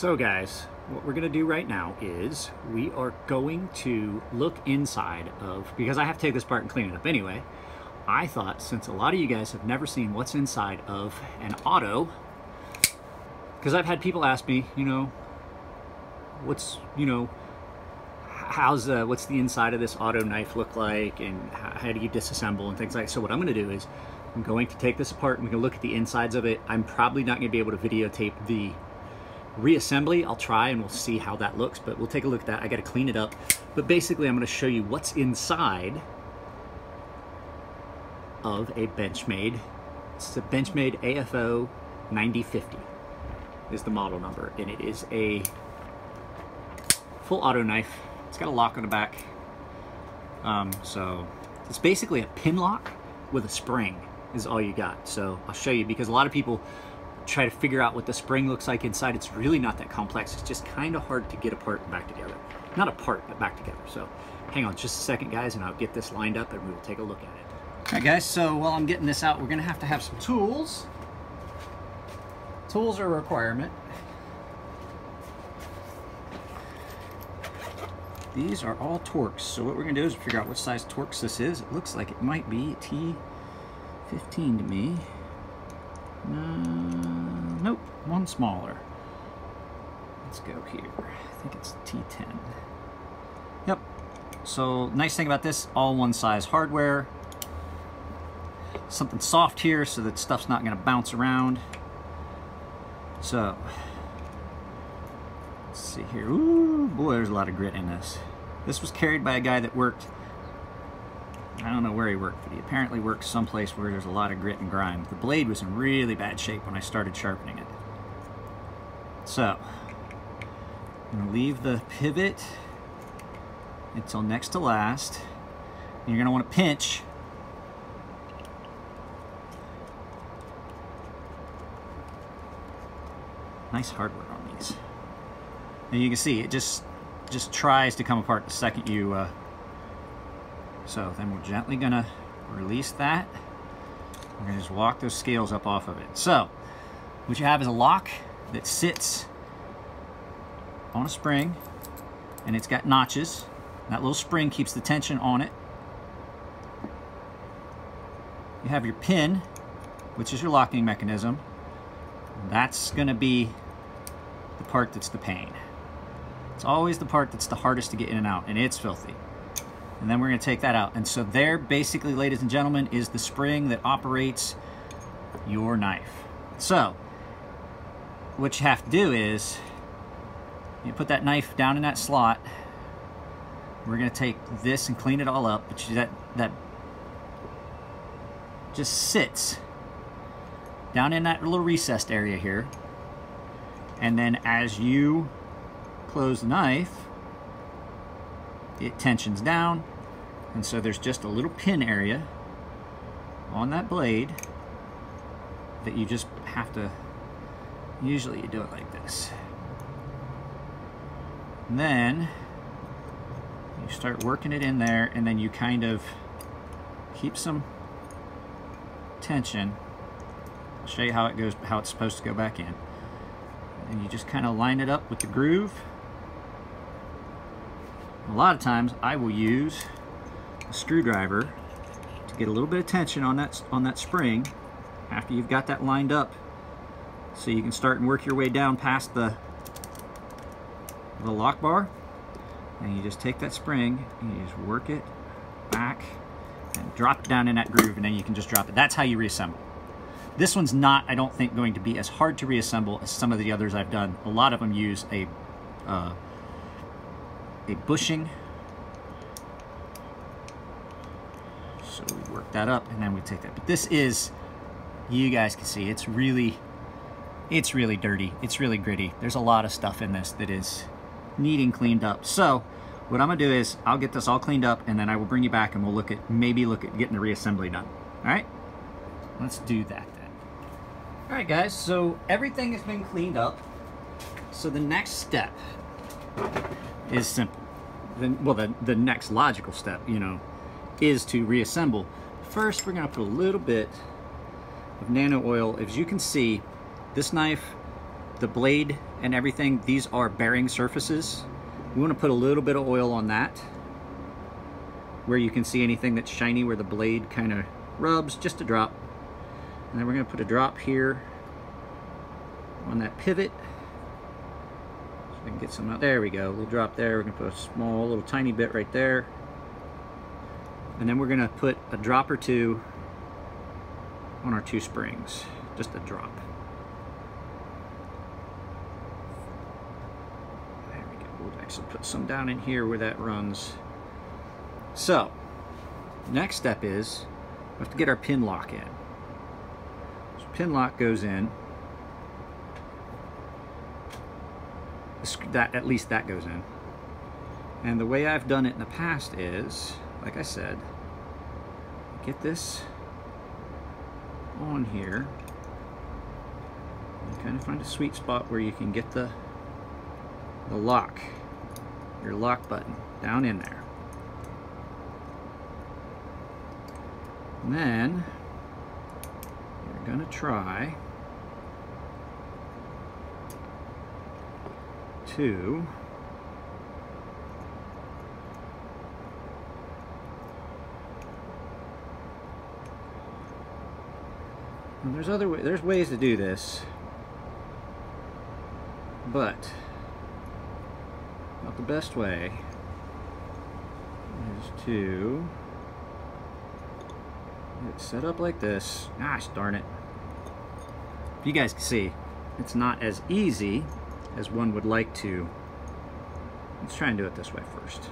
So guys, what we're gonna do right now is we are going to look inside of, because I have to take this apart and clean it up anyway, I thought since a lot of you guys have never seen what's inside of an auto, because I've had people ask me, what's the inside of this auto knife look like, and how do you disassemble and things like that. So what I'm going to do is I'm going to take this apart and we can look at the insides of it. I'm probably not going to be able to videotape the reassembly. I'll try and we'll see how that looks, but we'll take a look at that. I got to clean it up, but basically I'm going to show you what's inside of a Benchmade. It's a Benchmade AFO 9050 is the model number, and it is a full auto knife. It's got a lock on the back, so it's basically a pin lock with a spring is all you got. So I'll show you, because a lot of people try to figure out what the spring looks like inside. It's really not that complex. It's just kind of hard to get apart and back together. Not apart, but back together. So hang on just a second, guys, and I'll get this lined up and we will take a look at it. All right, guys, so while I'm getting this out, we're gonna have to have some tools. Tools are a requirement. These are all Torx. So what we're gonna do is figure out what size Torx this is. It looks like it might be T15 to me. Nope, one smaller. Let's go here. I think it's T10. Yep. So nice thing about this, all one size hardware. Something soft here so that stuff's not gonna bounce around. So, let's see here. Ooh, boy, there's a lot of grit in this. This was carried by a guy that worked, I don't know where he worked, but he apparently worked someplace where there's a lot of grit and grime. The blade was in really bad shape when I started sharpening it. So, I'm gonna leave the pivot until next to last. And you're gonna wanna pinch. Nice hardware on these. And you can see it just tries to come apart the second you so then we're gently gonna release that. We're gonna just walk those scales up off of it. So what you have is a lock that sits on a spring, and it's got notches. That little spring keeps the tension on it. You have your pin, which is your locking mechanism. That's gonna be the part that's the pain. It's always the part that's the hardest to get in and out, and it's filthy. And then we're gonna take that out. And so there, basically, ladies and gentlemen, is the spring that operates your knife. So, what you have to do is, you put that knife down in that slot. We're gonna take this and clean it all up, but that just sits down in that little recessed area here. And then as you close the knife, it tensions down, and so there's just a little pin area on that blade that you just have to, usually you do it like this. And then you start working it in there, and then you kind of keep some tension. I'll show you how it goes, how it's supposed to go back in. And you just kind of line it up with the groove. A lot of times I will use a screwdriver to get a little bit of tension on that spring after you've got that lined up, so you can start and work your way down past the lock bar. And you just take that spring and you just work it back and drop it down in that groove, and then you can just drop it. That's how you reassemble. This one's not, I don't think, going to be as hard to reassemble as some of the others I've done. A lot of them use a bushing. So we work that up and then we take that. But this is, you guys can see, it's really dirty. It's really gritty. There's a lot of stuff in this that is needing cleaned up. So what I'm gonna do is I'll get this all cleaned up, and then I will bring you back and we'll maybe look at getting the reassembly done. All right, let's do that then. All right, guys, so everything has been cleaned up. So the next step is simple. The next logical step, is to reassemble. First, we're gonna put a little bit of nano oil. As you can see, this knife the blade and everything, these are bearing surfaces. We want to put a little bit of oil on that, where you can see anything that's shiny, where the blade kind of rubs, just a drop. And then we're going to put a drop here on that pivot. So we can get some out. There we go, a little drop there. We're going to put a small, little tiny bit right there. And then we're going to put a drop or two on our 2 springs. Just a drop. There we go. We'll actually put some down in here where that runs. So, next step is we have to get our pin lock in. So pin lock goes in. At least that goes in. And the way I've done it in the past is, like I said, get this on here. You kind of find a sweet spot where you can get the lock, your lock button, down in there. And then you're going to try to there's ways to do this, but about the best way is to get it set up like this. Gosh darn it. If you guys can see, it's not as easy as one would like to. Let's try and do it this way first.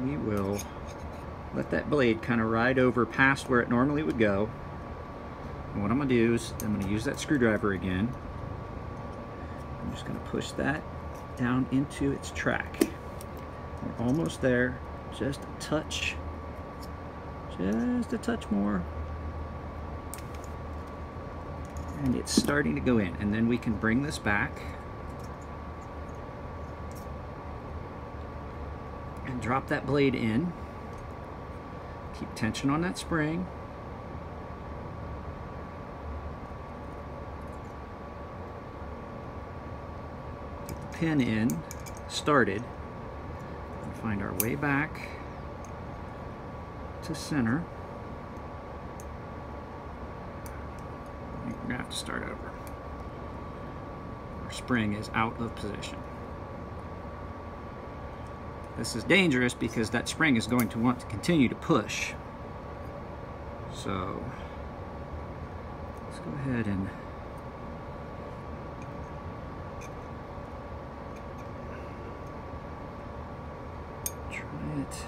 We will let that blade kind of ride over past where it normally would go. And what I'm going to do is I'm going to use that screwdriver again. I'm just going to push that down into its track. We're almost there. Just a touch more. And it's starting to go in. And then we can bring this back and drop that blade in. Keep tension on that spring. Get the pin in, started, and find our way back to center. I think we're gonna have to start over. Our spring is out of position. This is dangerous because that spring is going to want to continue to push. So let's go ahead and try it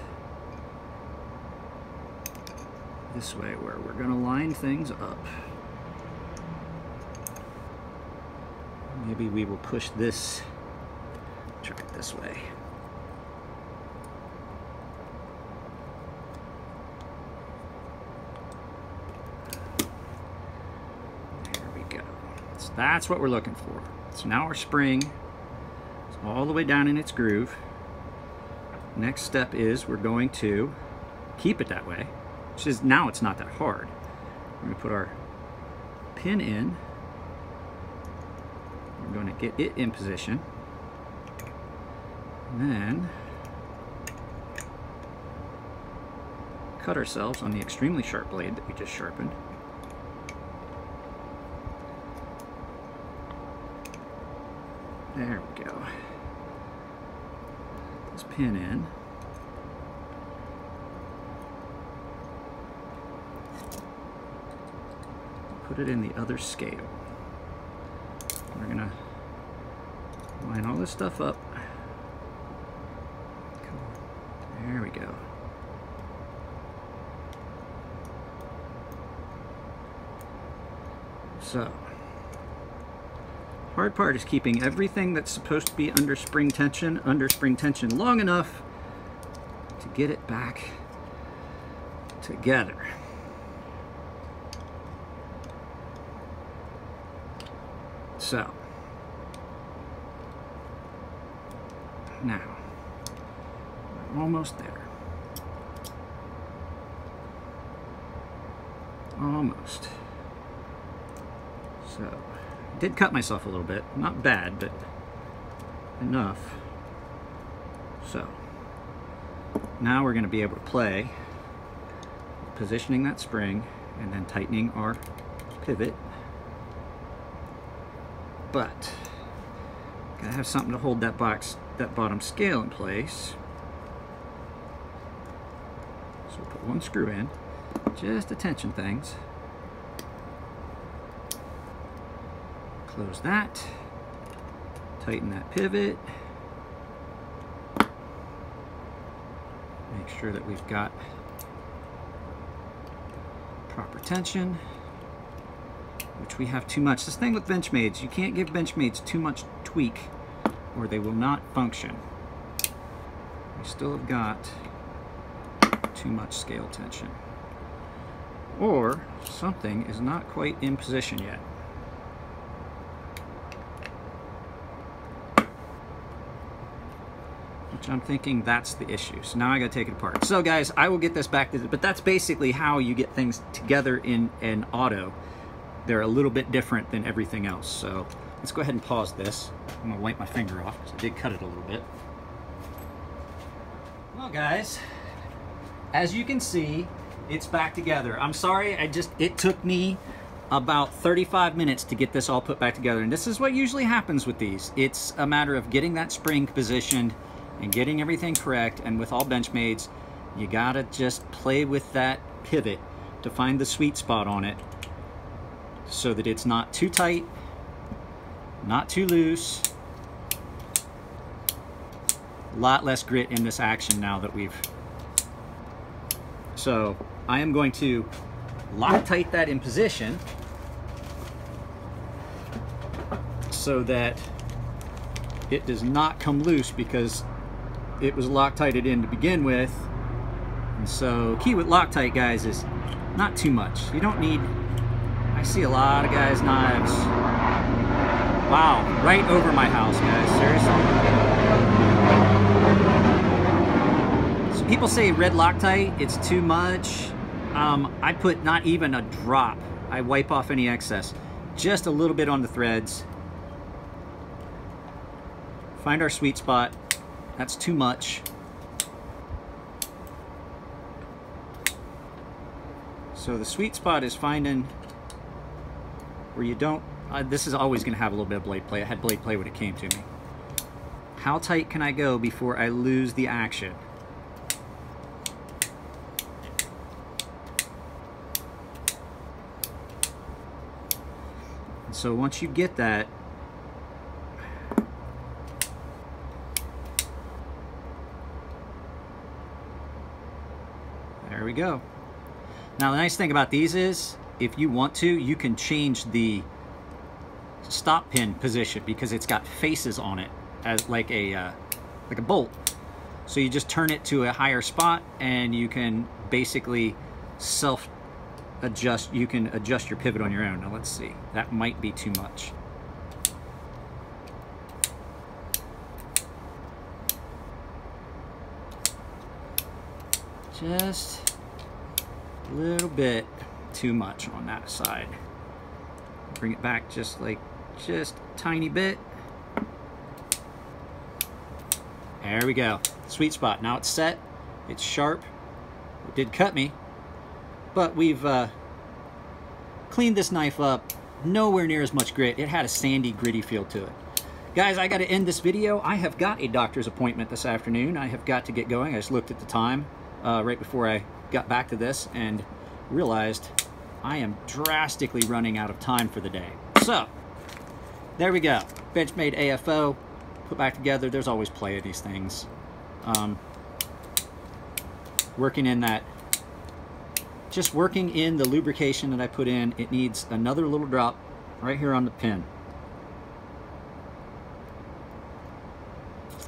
this way, where we're going to line things up. Maybe we will push this, try it this way. That's what we're looking for. So now our spring is all the way down in its groove. Next step is we're going to keep it that way, which is, now it's not that hard. We're going to put our pin in. We're going to get it in position. And then cut ourselves on the extremely sharp blade that we just sharpened. There we go. This pin in. Put it in the other scale. We're gonna line all this stuff up. There we go. So, hard part is keeping everything that's supposed to be under spring tension long enough to get it back together. So, Now, we're almost there. Almost. So, I did cut myself a little bit. Not bad, but enough. So, now we're going to be able to play positioning that spring and then tightening our pivot. But, gotta have something to hold that bottom scale in place. So we'll put one screw in, just to tension things. Close that, tighten that pivot. Make sure that we've got proper tension, which we have too much. This thing with Benchmades, you can't give Benchmades too much tweak or they will not function. We still have got too much scale tension. Or something is not quite in position yet. Which I'm thinking that's the issue. So now I gotta take it apart. So guys, I will get this back to, but that's basically how you get things together in an auto. They're a little bit different than everything else. So let's go ahead and pause this. I'm gonna wipe my finger off because I did cut it a little bit. Well guys, as you can see, it's back together. I'm sorry, it took me about 35 minutes to get this all put back together. And this is what usually happens with these. It's a matter of getting that spring positioned and getting everything correct. And with all Benchmades, you gotta just play with that pivot to find the sweet spot on it so that it's not too tight, not too loose. A lot less grit in this action now that we've... So I am going to Loctite that in position so that it does not come loose because it was Loctited in to begin with. And so key with Loctite, guys, is not too much. You don't need... I see a lot of guys' knives. Wow, right over my house, guys, seriously. So people say red Loctite, it's too much. I put not even a drop. I wipe off any excess. Just a little bit on the threads. Find our sweet spot. That's too much. So the sweet spot is finding where you don't, this is always going to have a little bit of blade play. I had blade play when it came to me. How tight can I go before I lose the action? And so once you get that, there we go. Now the nice thing about these is, if you want to, you can change the stop pin position because it's got faces on it as like a bolt. So you just turn it to a higher spot and you can basically self-adjust. You can adjust your pivot on your own. Now let's see, that might be too much. Just a little bit too much on that side. Bring it back just a tiny bit. There we go. Sweet spot. Now it's set. It's sharp. It did cut me, but we've cleaned this knife up. Nowhere near as much grit. It had a sandy, gritty feel to it. Guys, I got to end this video. I have got a doctor's appointment this afternoon. I have got to get going. I just looked at the time right before I got back to this and realized I am drastically running out of time for the day. So, there we go. Benchmade AFO, put back together. There's always play of these things. Working in that, just working in the lubrication that I put in, it needs another little drop right here on the pin.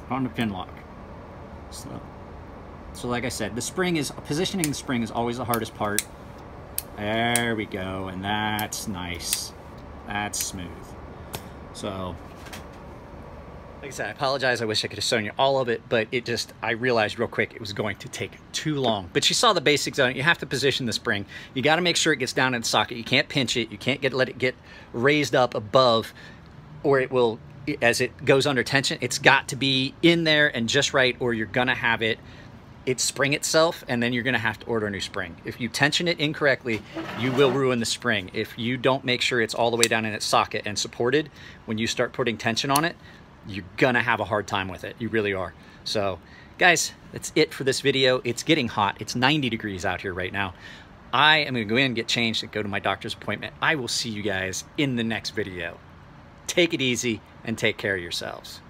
On the pin lock. So like I said, the spring is, positioning the spring is always the hardest part. There we go, and that's nice. That's smooth. So, Like I said, I apologize. I wish I could have shown you all of it, but I realized real quick it was going to take too long. But you saw the basics on it. You have to position the spring. You got to make sure it gets down in the socket. You can't pinch it. You can't let it get raised up above, or it will, as it goes under tension, it's got to be in there and just right, or you're going to have it spring itself, and then you're going to have to order a new spring. If you tension it incorrectly, you will ruin the spring. If you don't make sure it's all the way down in its socket and supported, when you start putting tension on it, you're going to have a hard time with it. You really are. So, guys, that's it for this video. It's getting hot. It's 90 degrees out here right now. I am going to go in and get changed and go to my doctor's appointment. I will see you guys in the next video. Take it easy and take care of yourselves.